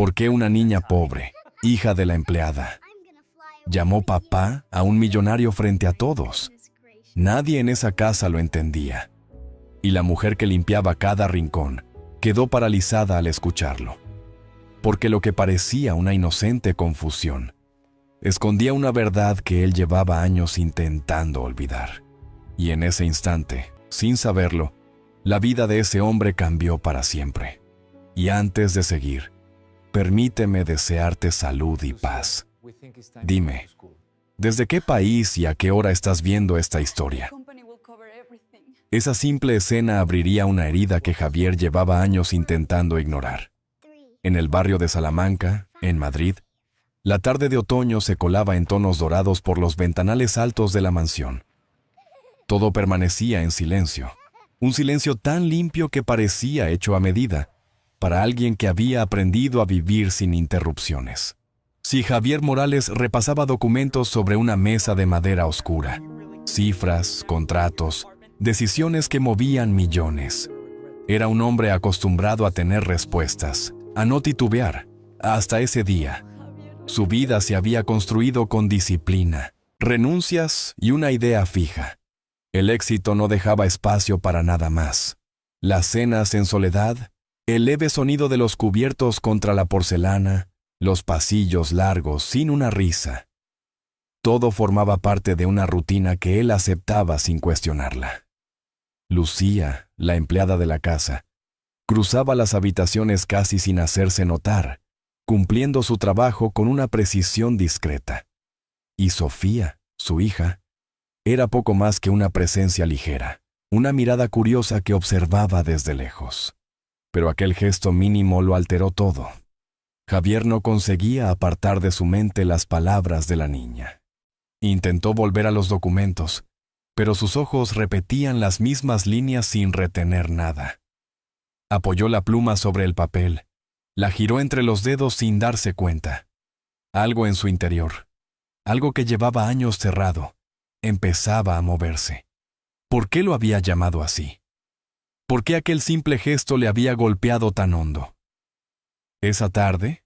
¿Por qué una niña pobre, hija de la empleada, llamó papá a un millonario frente a todos? Nadie en esa casa lo entendía. Y la mujer que limpiaba cada rincón quedó paralizada al escucharlo. Porque lo que parecía una inocente confusión escondía una verdad que él llevaba años intentando olvidar. Y en ese instante, sin saberlo, la vida de ese hombre cambió para siempre. Y antes de seguir, permíteme desearte salud y paz. Dime, ¿desde qué país y a qué hora estás viendo esta historia? Esa simple escena abriría una herida que Javier llevaba años intentando ignorar. En el barrio de Salamanca, en Madrid, la tarde de otoño se colaba en tonos dorados por los ventanales altos de la mansión. Todo permanecía en silencio, un silencio tan limpio que parecía hecho a medida, para alguien que había aprendido a vivir sin interrupciones. Si Javier Morales repasaba documentos sobre una mesa de madera oscura, cifras, contratos, decisiones que movían millones. Era un hombre acostumbrado a tener respuestas, a no titubear, hasta ese día. Su vida se había construido con disciplina, renuncias y una idea fija. El éxito no dejaba espacio para nada más. Las cenas en soledad, el leve sonido de los cubiertos contra la porcelana, los pasillos largos sin una risa. Todo formaba parte de una rutina que él aceptaba sin cuestionarla. Lucía, la empleada de la casa, cruzaba las habitaciones casi sin hacerse notar, cumpliendo su trabajo con una precisión discreta. Y Sofía, su hija, era poco más que una presencia ligera, una mirada curiosa que observaba desde lejos. Pero aquel gesto mínimo lo alteró todo. Javier no conseguía apartar de su mente las palabras de la niña. Intentó volver a los documentos, pero sus ojos repetían las mismas líneas sin retener nada. Apoyó la pluma sobre el papel, la giró entre los dedos sin darse cuenta. Algo en su interior, algo que llevaba años cerrado, empezaba a moverse. ¿Por qué lo había llamado así? ¿Por qué aquel simple gesto le había golpeado tan hondo? Esa tarde,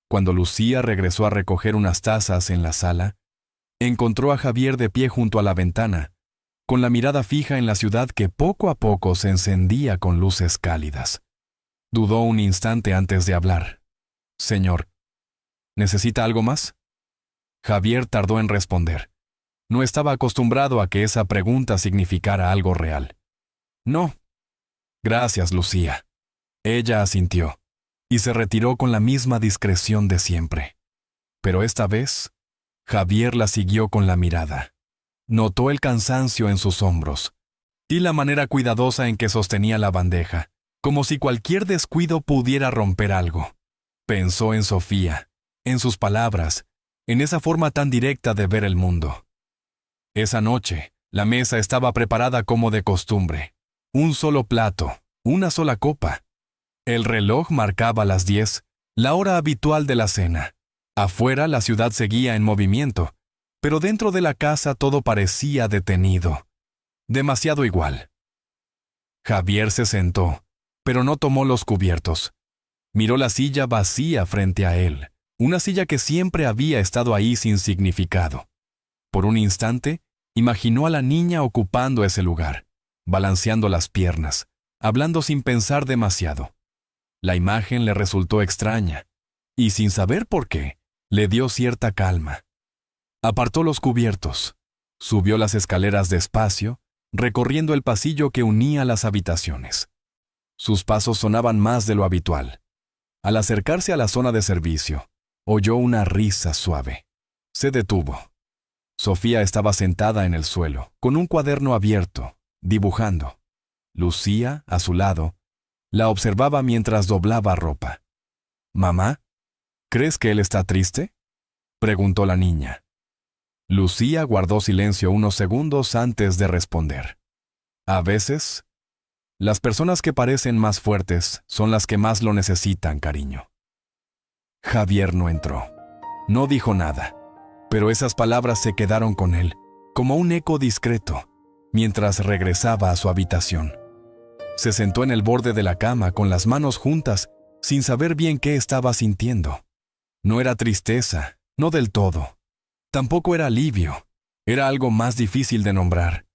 cuando Lucía regresó a recoger unas tazas en la sala, encontró a Javier de pie junto a la ventana, con la mirada fija en la ciudad que poco a poco se encendía con luces cálidas. Dudó un instante antes de hablar. «Señor, ¿necesita algo más?» Javier tardó en responder. No estaba acostumbrado a que esa pregunta significara algo real. «No. Gracias, Lucía». Ella asintió y se retiró con la misma discreción de siempre. Pero esta vez, Javier la siguió con la mirada. Notó el cansancio en sus hombros y la manera cuidadosa en que sostenía la bandeja, como si cualquier descuido pudiera romper algo. Pensó en Sofía, en sus palabras, en esa forma tan directa de ver el mundo. Esa noche, la mesa estaba preparada como de costumbre. Un solo plato, una sola copa. El reloj marcaba las 10, la hora habitual de la cena. Afuera la ciudad seguía en movimiento, pero dentro de la casa todo parecía detenido. Demasiado igual. Javier se sentó, pero no tomó los cubiertos. Miró la silla vacía frente a él, una silla que siempre había estado ahí sin significado. Por un instante, imaginó a la niña ocupando ese lugar, balanceando las piernas, hablando sin pensar demasiado. La imagen le resultó extraña, y sin saber por qué, le dio cierta calma. Apartó los cubiertos, subió las escaleras despacio, recorriendo el pasillo que unía las habitaciones. Sus pasos sonaban más de lo habitual. Al acercarse a la zona de servicio, oyó una risa suave. Se detuvo. Sofía estaba sentada en el suelo, con un cuaderno abierto, dibujando. Lucía, a su lado, la observaba mientras doblaba ropa. «Mamá, ¿crees que él está triste?», preguntó la niña. Lucía guardó silencio unos segundos antes de responder. A veces, las personas que parecen más fuertes son las que más lo necesitan, cariño. Javier no entró. No dijo nada, pero esas palabras se quedaron con él, como un eco discreto, mientras regresaba a su habitación. Se sentó en el borde de la cama con las manos juntas sin saber bien qué estaba sintiendo. No era tristeza, no del todo. Tampoco era alivio. Era algo más difícil de nombrar,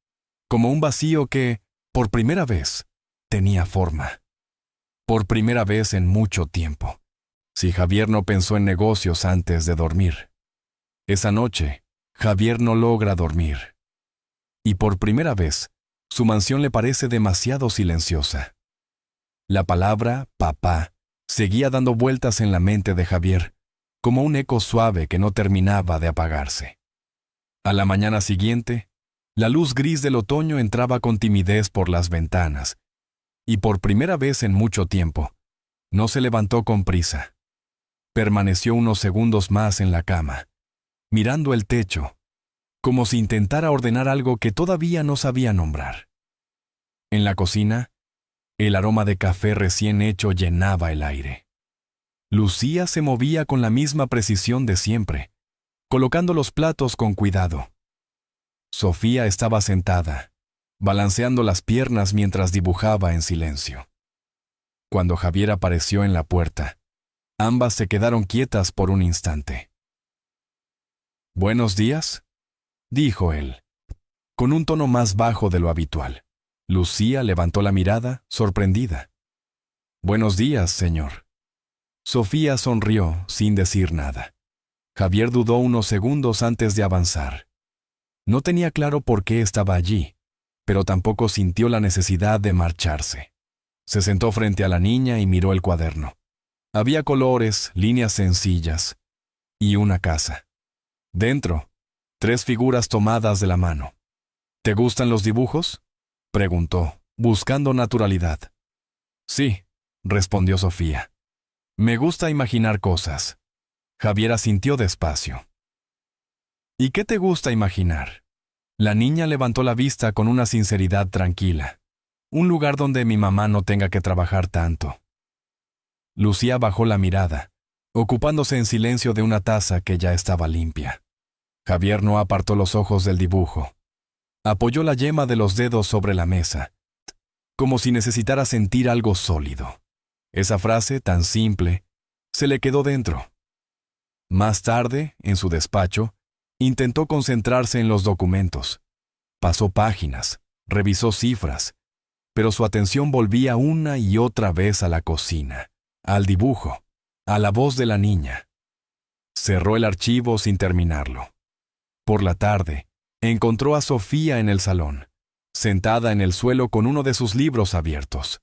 como un vacío que, por primera vez, tenía forma. Por primera vez en mucho tiempo. Si Javier no pensó en negocios antes de dormir. Esa noche, Javier no logra dormir. Y por primera vez, su mansión le parece demasiado silenciosa. La palabra papá seguía dando vueltas en la mente de Javier, como un eco suave que no terminaba de apagarse. A la mañana siguiente, la luz gris del otoño entraba con timidez por las ventanas, y por primera vez en mucho tiempo, no se levantó con prisa. Permaneció unos segundos más en la cama, mirando el techo, como si intentara ordenar algo que todavía no sabía nombrar. En la cocina, el aroma de café recién hecho llenaba el aire. Lucía se movía con la misma precisión de siempre, colocando los platos con cuidado. Sofía estaba sentada, balanceando las piernas mientras dibujaba en silencio. Cuando Javier apareció en la puerta, ambas se quedaron quietas por un instante. «Buenos días», dijo él, con un tono más bajo de lo habitual. Lucía levantó la mirada, sorprendida. «Buenos días, señor». Sofía sonrió sin decir nada. Javier dudó unos segundos antes de avanzar. No tenía claro por qué estaba allí, pero tampoco sintió la necesidad de marcharse. Se sentó frente a la niña y miró el cuaderno. Había colores, líneas sencillas y una casa. Dentro, 3 figuras tomadas de la mano. «¿Te gustan los dibujos?», preguntó, buscando naturalidad. «Sí», respondió Sofía. «Me gusta imaginar cosas». Javier asintió despacio. «¿Y qué te gusta imaginar?». La niña levantó la vista con una sinceridad tranquila. «Un lugar donde mi mamá no tenga que trabajar tanto». Lucía bajó la mirada, ocupándose en silencio de una taza que ya estaba limpia. Javier no apartó los ojos del dibujo. Apoyó la yema de los dedos sobre la mesa, como si necesitara sentir algo sólido. Esa frase, tan simple, se le quedó dentro. Más tarde, en su despacho, intentó concentrarse en los documentos. Pasó páginas, revisó cifras, pero su atención volvía una y otra vez a la cocina, al dibujo, a la voz de la niña. Cerró el archivo sin terminarlo. Por la tarde, encontró a Sofía en el salón, sentada en el suelo con uno de sus libros abiertos.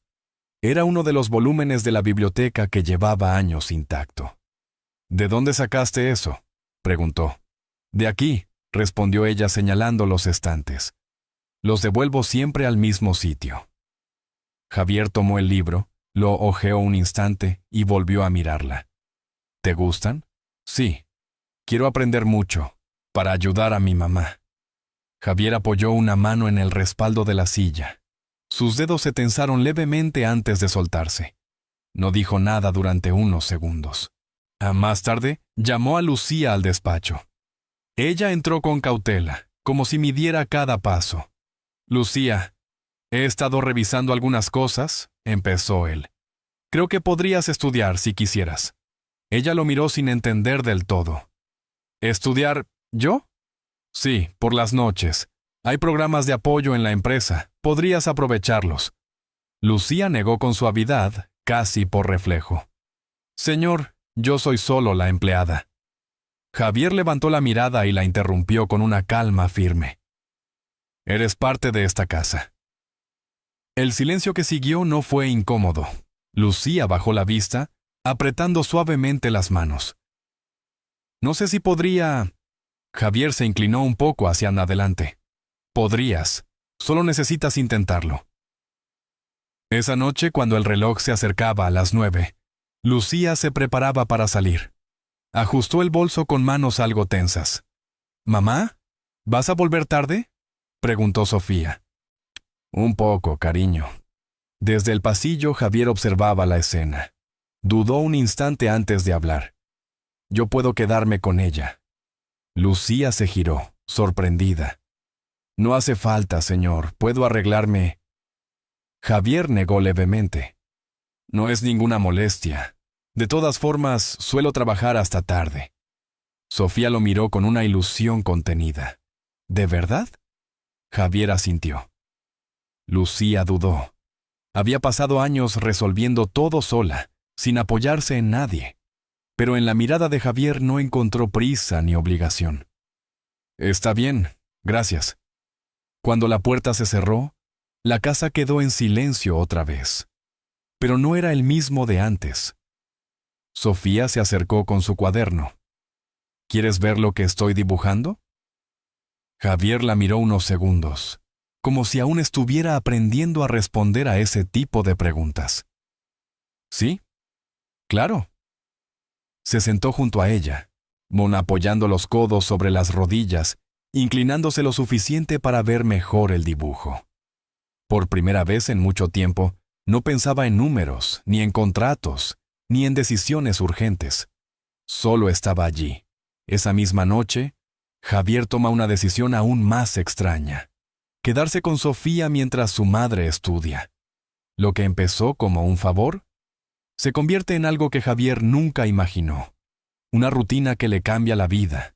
Era uno de los volúmenes de la biblioteca que llevaba años intacto. «¿De dónde sacaste eso?», preguntó. «De aquí», respondió ella señalando los estantes. «Los devuelvo siempre al mismo sitio». Javier tomó el libro, lo hojeó un instante y volvió a mirarla. «¿Te gustan?». «Sí. Quiero aprender mucho, para ayudar a mi mamá». Javier apoyó una mano en el respaldo de la silla. Sus dedos se tensaron levemente antes de soltarse. No dijo nada durante unos segundos. Más tarde, llamó a Lucía al despacho. Ella entró con cautela, como si midiera cada paso. «Lucía, he estado revisando algunas cosas», empezó él. «Creo que podrías estudiar si quisieras». Ella lo miró sin entender del todo. «¿Estudiar yo?». «Sí, por las noches. Hay programas de apoyo en la empresa. Podrías aprovecharlos». Lucía negó con suavidad, casi por reflejo. «Señor, yo soy solo la empleada». Javier levantó la mirada y la interrumpió con una calma firme. «Eres parte de esta casa». El silencio que siguió no fue incómodo. Lucía bajó la vista, apretando suavemente las manos. «No sé si podría...». Javier se inclinó un poco hacia adelante. «Podrías. Solo necesitas intentarlo». Esa noche, cuando el reloj se acercaba a las 9, Lucía se preparaba para salir. Ajustó el bolso con manos algo tensas. «¿Mamá? ¿Vas a volver tarde?», preguntó Sofía. «Un poco, cariño». Desde el pasillo, Javier observaba la escena. Dudó un instante antes de hablar. «Yo puedo quedarme con ella». Lucía se giró, sorprendida. «No hace falta, señor. Puedo arreglarme». Javier negó levemente. No es ninguna molestia. De todas formas, suelo trabajar hasta tarde. Sofía lo miró con una ilusión contenida. ¿De verdad? Javier asintió. Lucía dudó. Había pasado años resolviendo todo sola, sin apoyarse en nadie. Pero en la mirada de Javier no encontró prisa ni obligación. Está bien, gracias. Cuando la puerta se cerró, la casa quedó en silencio otra vez. Pero no era el mismo de antes. Sofía se acercó con su cuaderno. ¿Quieres ver lo que estoy dibujando? Javier la miró unos segundos, como si aún estuviera aprendiendo a responder a ese tipo de preguntas. ¿Sí? Claro. Se sentó junto a ella, apoyando los codos sobre las rodillas, inclinándose lo suficiente para ver mejor el dibujo. Por primera vez en mucho tiempo, no pensaba en números, ni en contratos, ni en decisiones urgentes. Solo estaba allí. Esa misma noche, Javier toma una decisión aún más extraña. Quedarse con Sofía mientras su madre estudia. Lo que empezó como un favor, se convierte en algo que Javier nunca imaginó. Una rutina que le cambia la vida.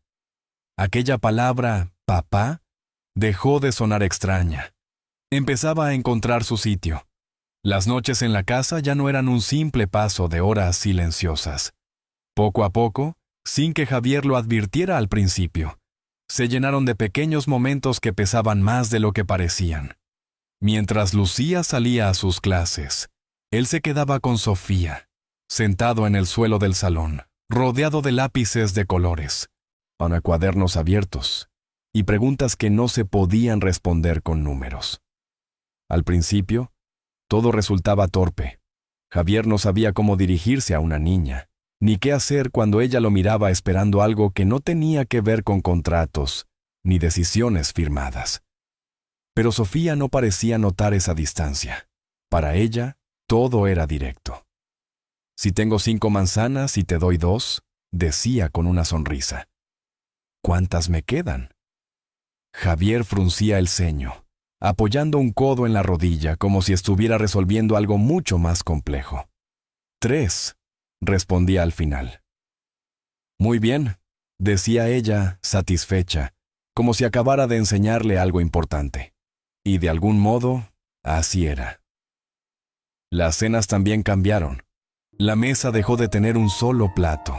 Aquella palabra, papá, dejó de sonar extraña. Empezaba a encontrar su sitio. Las noches en la casa ya no eran un simple paso de horas silenciosas. Poco a poco, sin que Javier lo advirtiera al principio, se llenaron de pequeños momentos que pesaban más de lo que parecían. Mientras Lucía salía a sus clases, él se quedaba con Sofía, sentado en el suelo del salón, rodeado de lápices de colores, para cuadernos abiertos, y preguntas que no se podían responder con números. Al principio, todo resultaba torpe. Javier no sabía cómo dirigirse a una niña, ni qué hacer cuando ella lo miraba esperando algo que no tenía que ver con contratos, ni decisiones firmadas. Pero Sofía no parecía notar esa distancia. Para ella, todo era directo. Si tengo 5 manzanas y te doy 2, decía con una sonrisa. ¿Cuántas me quedan? Javier fruncía el ceño, apoyando un codo en la rodilla como si estuviera resolviendo algo mucho más complejo. 3, respondía al final. Muy bien, decía ella, satisfecha, como si acabara de enseñarle algo importante. Y de algún modo, así era. Las cenas también cambiaron. La mesa dejó de tener un solo plato.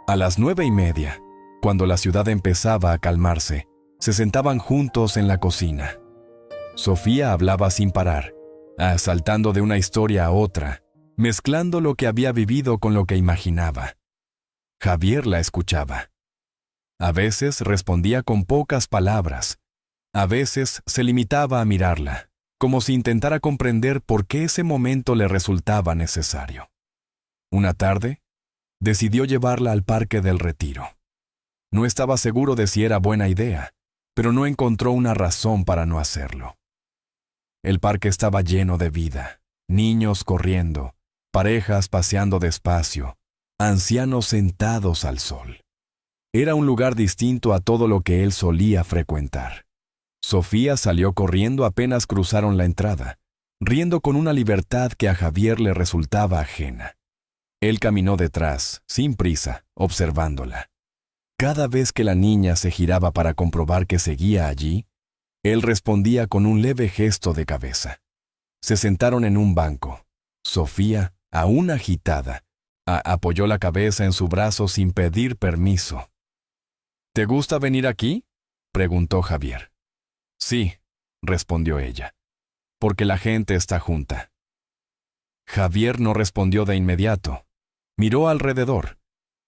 A las 9:30, cuando la ciudad empezaba a calmarse, se sentaban juntos en la cocina. Sofía hablaba sin parar, saltando de una historia a otra, mezclando lo que había vivido con lo que imaginaba. Javier la escuchaba. A veces respondía con pocas palabras. A veces se limitaba a mirarla, como si intentara comprender por qué ese momento le resultaba necesario. Una tarde, decidió llevarla al Parque del Retiro. No estaba seguro de si era buena idea, pero no encontró una razón para no hacerlo. El parque estaba lleno de vida, niños corriendo, parejas paseando despacio, ancianos sentados al sol. Era un lugar distinto a todo lo que él solía frecuentar. Sofía salió corriendo apenas cruzaron la entrada, riendo con una libertad que a Javier le resultaba ajena. Él caminó detrás, sin prisa, observándola. Cada vez que la niña se giraba para comprobar que seguía allí, él respondía con un leve gesto de cabeza. Se sentaron en un banco. Sofía, aún agitada, apoyó la cabeza en su brazo sin pedir permiso. ¿Te gusta venir aquí?, preguntó Javier. Sí, respondió ella, porque la gente está junta. Javier no respondió de inmediato. Miró alrededor.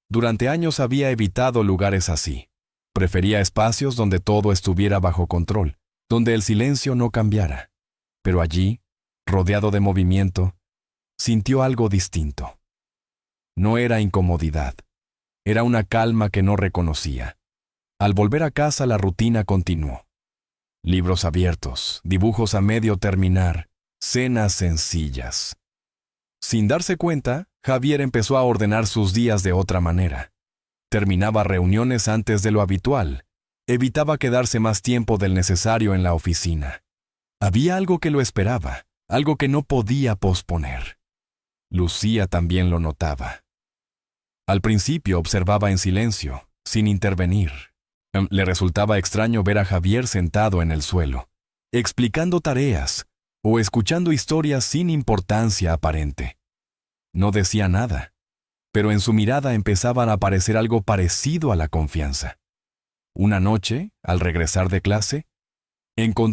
Durante años había evitado lugares así. Prefería espacios donde todo estuviera bajo control, donde el silencio no cambiara. Pero allí, rodeado de movimiento, sintió algo distinto. No era incomodidad. Era una calma que no reconocía. Al volver a casa, la rutina continuó. Libros abiertos, dibujos a medio terminar, cenas sencillas. Sin darse cuenta, Javier empezó a ordenar sus días de otra manera. Terminaba reuniones antes de lo habitual. Evitaba quedarse más tiempo del necesario en la oficina. Había algo que lo esperaba, algo que no podía posponer. Lucía también lo notaba. Al principio observaba en silencio, sin intervenir. Le resultaba extraño ver a Javier sentado en el suelo, explicando tareas o escuchando historias sin importancia aparente. No decía nada, pero en su mirada empezaba a aparecer algo parecido a la confianza. Una noche, al regresar de clase, encontró